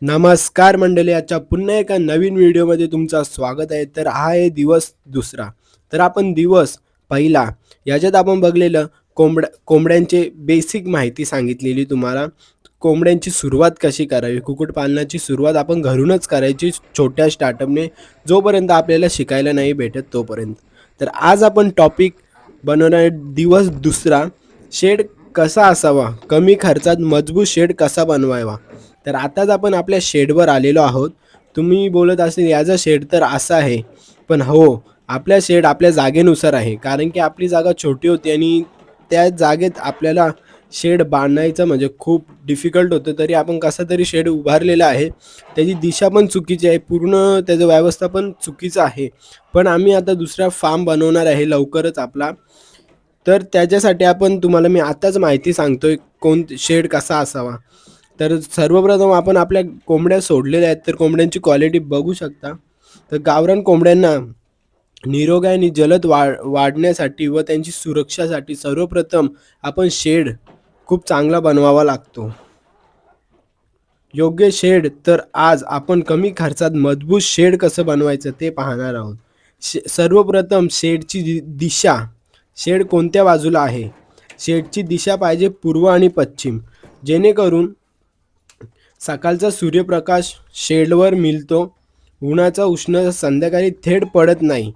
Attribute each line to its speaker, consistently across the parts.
Speaker 1: नमस्कार मंडळी, आजच्या पुन्हा एका नवीन व्हिडिओमध्ये तुमचं स्वागत आहे. तर हा आहे दिवस दुसरा. तर आपण दिवस पहिला याच्यात आपण बघलेलं कोंबड्यांचे बेसिक माहिती सांगितलेली तुम्हाला. कोंबड्यांची सुरुवात कशी करावी, कुक्कुटपालनाची सुरुवात आपण घरूनच करायची छोट्या स्टार्टअपने, जोपर्यंत आपल्याला शिकायला नाही भेटत तोपर्यंत. तर आज आपण टॉपिक बनवणार आहे दिवस दुसरा, शेड कसा असावा, कमी खर्चात मजबूत शेड कसा बनवावा. तर आताच आपण आपल्या शेडवर आलेलो आहोत. तुम्ही बोलत असेल याचा शेड तर असा आहे, पण हो, आपल्या शेड आपल्या जागेनुसार आहे. कारण की आपली जागा छोटी होती आणि त्या जागेत आपल्याला शेड बांधायचं म्हणजे खूप डिफिकल्ट होतं. तरी आपण कसा तरी शेड उभारलेला आहे. त्याची दिशा पण चुकीची आहे, पूर्ण त्याचं व्यवस्था पण चुकीचं आहे. पण आम्ही आता दुसरा फार्म बनवणार आहे लवकरच आपला. तर त्याच्यासाठी आपण तुम्हाला मी आताच माहिती सांगतोय शेड कसा असावा. तर सर्वप्रथम आपण आपल्या कोंबड्या सोडलेल्या आहेत, तर कोंबड्यांची क्वालिटी बघू शकता. तर गावरान कोंबड्यांना निरोगी आणि जलद वाढण्यासाठी व त्यांची सुरक्षासाठी सर्वप्रथम आपण शेड खूप चांगला बनवावा लागतो. योग्य शेड. तर आज आपण कमी खर्चात मजबूत शेड कसं बनवायचं ते पाहणार आहोत. सर्वप्रथम शेडची दिशा. शेड कोणत्या बाजूला आहे? शेडची दिशा पाहिजे पूर्व आणि पश्चिम, जेणेकरून सकाळचा सूर्यप्रकाश शेडवर मिळतो. उन्हाचा उष्ण संध्याकाळी थेट पडत नाही.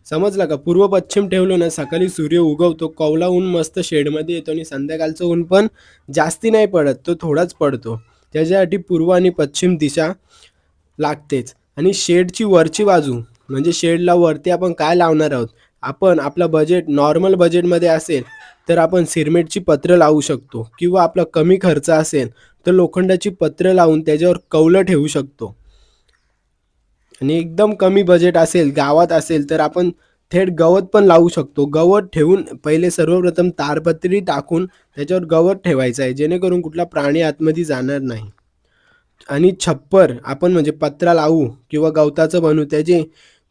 Speaker 1: समजलं का? पूर्व पश्चिम ठेवलं ना, सकाळी सूर्य उगवतो, कवला ऊन मस्त शेडमध्ये येतो आणि संध्याकाळचं ऊन पण जास्ती नाही पडत, तो थोडाच पडतो. त्याच्यासाठी पूर्व आणि पश्चिम दिशा लागतेच. आणि शेडची वरची बाजू म्हणजे शेडला वरती आपण काय लावणार आहोत. आपण आपला बजेट नॉर्मल बजेटमध्ये असेल तर आपण सिमेंटची पत्र लावू शकतो, किंवा आपला कमी खर्च असेल तर लोखंडाची पत्र लावून त्याच्यावर कौलं ठेवू शकतो. आणि एकदम कमी बजेट असेल, गावात असेल, तर आपण थेट गवत पण लावू शकतो. गवत ठेवून पहिले सर्वप्रथम तारपत्री टाकून त्याच्यावर गवत ठेवायचं आहे, जेणेकरून कुठला प्राणी आतमध्ये जाणार नाही. आणि छप्पर आपण म्हणजे पत्रा लावू किंवा गवताचं बनवू, त्याचे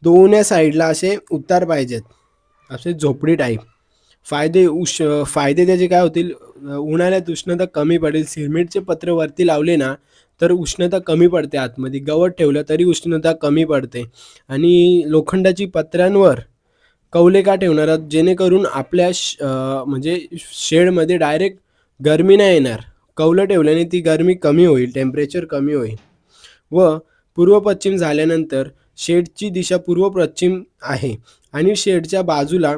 Speaker 1: दोन्ही साईडला असे उतार पाहिजेत, असे झोपडी टाईप. फायदे त्याचे काय होतील? उन्हाळ्यात उष्णता कमी पडेल. सिमेंटचे पत्र वरती लावले ना, तर उष्णता कमी पडते आतमध्ये. गवत ठेवलं तरी उष्णता कमी पडते. आणि लोखंडाची पत्र्यांवर कौले का ठेवणार आहात? जेणेकरून आपल्या म्हणजे शेडमध्ये डायरेक्ट गरमी नाही येणार. कौलं ठेवल्याने ती गरमी कमी होईल, टेम्परेचर कमी होईल. व पूर्व पश्चिम झाल्यानंतर शेडची दिशा पूर्व पश्चिम आहे आणि शेडच्या बाजूला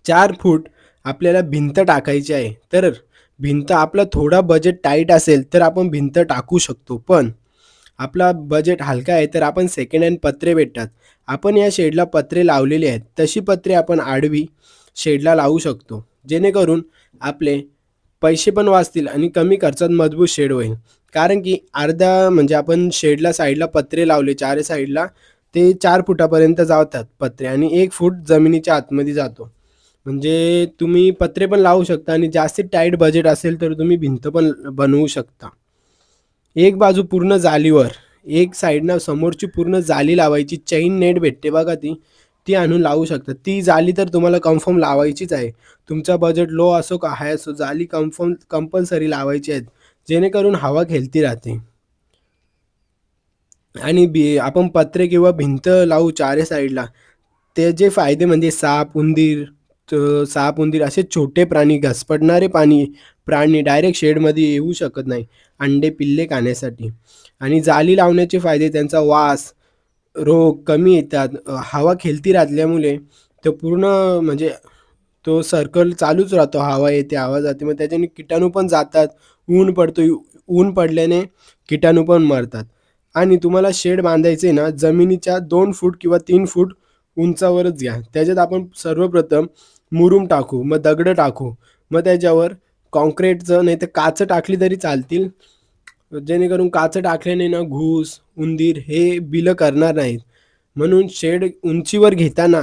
Speaker 1: 4 फूट आपल्याला भिंत टाकायची आहे. तर भिंत आपला थोडा बजेट टाईट असेल तर आपण भिंत टाकू शकतो. पण आपला बजेट हलका आहे तर आपण सेकंड हँड पत्रे भेटतात. आपण या शेडला पत्रे लावलेले आहेत, तशी पत्रे आपण आडवी शेडला लावू शकतो, जेणेकरून आपले पैसे पण वाचतील आणि कमी खर्चात मजबूत शेड होईल. कारण की अर्धा म्हणजे आपण शेडला साईडला पत्रे लावले, चार साईडला ते 4 फुटापर्यंत जातात पत्रे आणि 1 फूट जमिनीच्या आतमध्ये जातो. म्हणजे तुम्ही पत्रे पण लावू शकता आणि जास्ती टाईट बजेट असेल तर तुम्ही भिंत पण बनवू शकता. एक बाजू पूर्ण जालीवर, एक साईडनं समोरची पूर्ण जाली लावायची. चैन नेट भेटते बघा ती, ती आणून लावू शकता. ती जाली तर तुम्हाला कन्फर्म लावायचीच आहे. तुमचा बजेट लो असो का हाय असो, जाली कंपल्सरी लावायची आहेत, जेणेकरून हवा खेळती राहते. आणि आपण पत्रे किंवा भिंत लावू चारही साईडला. त्याचे फायदे म्हणजे साप, उंदीर असे छोटे प्राणी, घसपटणारे प्राणी डायरेक्ट शेडमध्ये येऊ शकत नाही अंडे, पिल्ले खाण्यासाठी. आणि जाळी लावण्याचे फायदे, त्यांचा वास, रोग कमी येतात. हवा खेळती राहिल्यामुळे तो पूर्ण म्हणजे तो सर्कल चालूच राहतो. हवा येते, हवा जाते, मग त्याच्याने किटाणू पण जातात. ऊन पडल्याने किटाणू पण मरतात. आणि तुम्हाला शेड बांधायचे ना, जमिनीच्या 2 फूट किंवा 3 फूट उंचावरच घ्या. त्याच्यात आपण सर्वप्रथम मुरुम टाकू, मग दगडं टाकू, मग त्याच्यावर काँक्रीटचं नाही तर काचं टाकली तरी चालतील, जेणेकरून काचं टाकल्याने ना घूस, उंदीर हे बिलं करणार नाहीत. म्हणून शेड उंचीवर घेताना,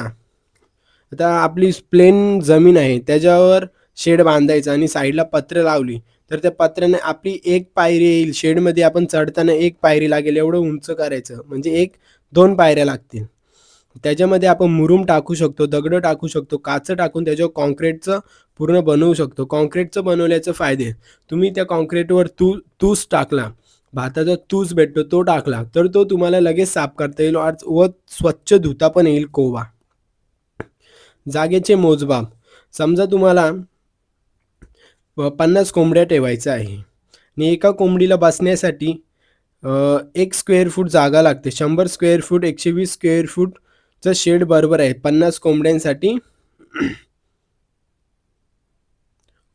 Speaker 1: आता आपली प्लेन जमीन आहे त्याच्यावर शेड बांधायचं आणि साईडला पत्र लावली तर त्या पत्र्याने आपली एक पायरी येईल. शेडमध्ये आपण चढताना एक पायरी लागेल, एवढं उंच करायचं म्हणजे 1-2 पायऱ्या लागतील. त्याच्यामध्ये आपण मुरुम टाकू शकतो, दगडं टाकू शकतो, काचं टाकून त्याच्यावर काँक्रीटचं पूर्ण बनवू शकतो. काँक्रीटचं बनवल्याचे फायदे, तुम्ही त्या काँक्रीटवर तूस टाकला, भाताचा तूस भेटतो तो टाकला, तर तो तुम्हाला लगेच साफ करता येईल व स्वच्छ धुता पण येईल कोवा. जागेचे मोजमाप. समजा तुम्हाला 50 कोंबड्या ठेवायच्या आहे आणि एका कोंबडीला बसण्यासाठी 1 स्क्वेअर फूट जागा लागते. 100 स्क्वेअर फूट, 120 स्क्वेअर फूटचं शेड बरोबर आहे. 50 कोंबड्यांसाठी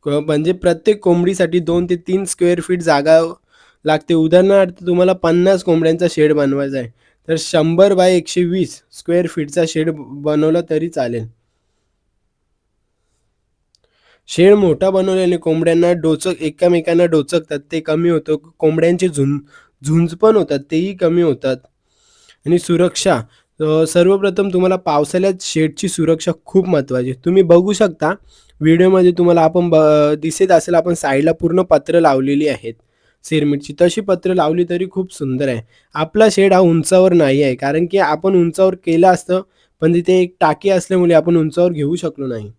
Speaker 1: म्हणजे प्रत्येक कोंबडीसाठी 2 ते 3 स्क्वेअर फीट जागा लागते. उदाहरणार्थ तुम्हाला 50 कोंबड्यांचा शेड बनवायचा आहे, तर 100 बाय 120 स्क्वेअर फीटचा शेड बनवला तरी चालेल. शेड मोठा बनवल्याने कोंबड्यांना एकमेकांना डोचकतात ते कमी होतं. कोंबड्यांचे झुंज पण होतात तेही कमी होतात. आणि सुरक्षा. सर्वप्रथम तुम्हाला पावसाळ्यात शेडची सुरक्षा खूप महत्त्वाची आहे. तुम्ही बघू शकता व्हिडिओमध्ये तुम्हाला दिसत असेल आपण साईडला पूर्ण पत्र लावलेली आहेत सिरमिटची. तशी पत्र लावली तरी खूप सुंदर आहे. आपला शेड हा उंचावर नाही आहे, कारण की आपण उंचावर केलं असतं, पण तिथे एक टाकी असल्यामुळे आपण उंचावर घेऊ शकलो नाही.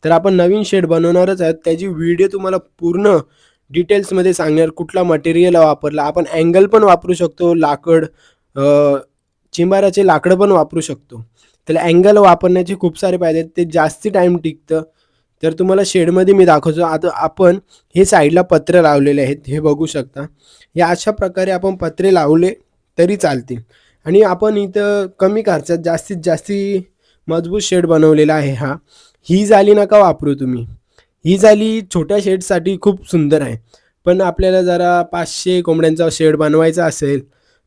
Speaker 1: तर आपण नवीन शेड बनवणारच आहोत. त्याची व्हिडिओ तुम्हाला पूर्ण डिटेल्समध्ये सांगणार. कुठला मटेरियल वापरला, आपण अँगल पण वापरू शकतो, लाकड चिंबाराचे लाकडं पण वापरू शकतो. त्याला अँगल वापरण्याचे खूप सारे फायदे आहेत. ते जास्ती टाईम टिकतं. तर तुम्हाला शेडमध्ये मी दाखवतो. आता आपण हे साईडला पत्रे लावलेले आहेत, हे बघू शकता. या अशा प्रकारे आपण पत्रे लावले तरी चालतील आणि आपण इथं कमी खर्चात जास्तीत जास्ती मजबूत शेड बनवलेला आहे हा. ही जाळी नका वापरू तुम्ही. ही जाळी छोट्या शेडसाठी खूप सुंदर आहे. पण आपल्याला जरा 500 कोंबड्यांचा शेड बनवायचा असेल,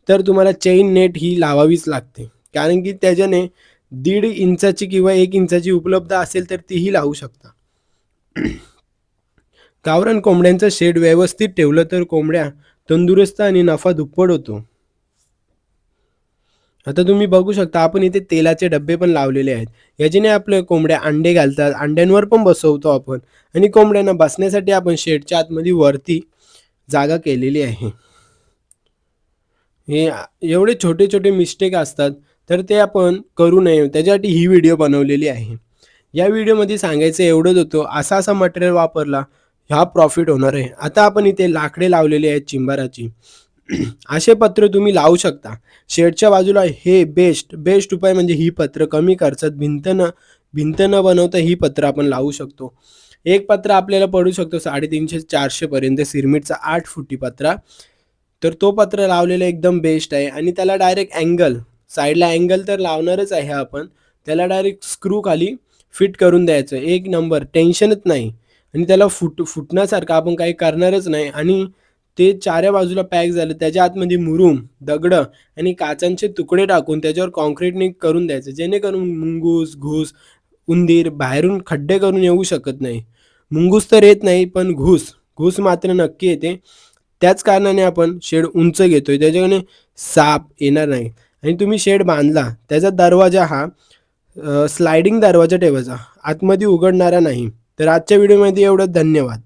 Speaker 1: तर तुम्हाला चेन नेट ही लावावीच लागते. कारण की त्याच्याने 1.5 इंचाची किंवा 1 इंचाची उपलब्ध असेल तर तीही लावू शकता. गावरान कोंबड्यांचं शेड व्यवस्थित ठेवलं तर कोंबड्या तंदुरुस्त आणि नफा दुप्पट होतो. आता तुम्ही बघू शकता आपण इथे तेलाचे डब्बे पण लावलेले आहेत. याच्याने आपल्या कोंबड्या अंडे घालतात. अंड्यांवर पण बसवतो आपण आणि कोंबड्यांना बसण्यासाठी आपण शेडच्या आतमध्ये वरती जागा केलेली आहे. हे एवढे छोटे-छोटे मिस्टेक असतात, तर ते आपण करू नये त्याच्यासाठी ही व्हिडिओ बनवलेली आहे. या व्हिडिओमध्ये सांगायचं एवढंच होतं. असा मटेरियल वापरला, हा प्रॉफिट होणार आहे. आता आपण इथे लाकडे लावलेली आहेत चिंबाराची. असे पत्र तुम्ही लावू शकता. शेडच्या बाजूला हे बेस्ट उपाय म्हणजे ही पत्र कमी खर्चात भिंत न बनवता ही पत्र आपण लावू शकतो. एक पत्रा आपल्याला पडू शकतो 350-400 पर्यंत सिरमिटचा 8 फुटी पत्रा. तर तो पत्रा लावलेला एकदम बेस्ट आहे आणि त्याला डायरेक्ट साईडला अँगल तर लावणारच आहे आपण. त्याला डायरेक्ट स्क्रू खाली फिट करून द्यायचं. एक नंबर टेन्शनच नाही आणि त्याला फुटण्यासारखं आपण काही करणारच नाही आणि ते चाऱ्या बाजूला पॅक झालं. त्याच्या आतमध्ये मुरूम, दगडं आणि काचांचे तुकडे टाकून त्याच्यावर काँक्रीटने करून द्यायचं. जेणेकरून मुंगूस, घूस, उंदीर बाहेरून खड्डे करून येऊ शकत नाही. मुंगूस तर येत नाही, पण घूस मात्र नक्की येते. त्याच कारणाने आपण शेड उंच घेतोय. त्याच्याने साप येणार नाही आणि तुम्ही शेड बांधला, त्याचा दरवाजा हा स्लायडिंग दरवाजा ठेवायचा. आतमध्ये उघडणारा नाही. तर आजच्या व्हिडिओमध्ये एवढंच. धन्यवाद.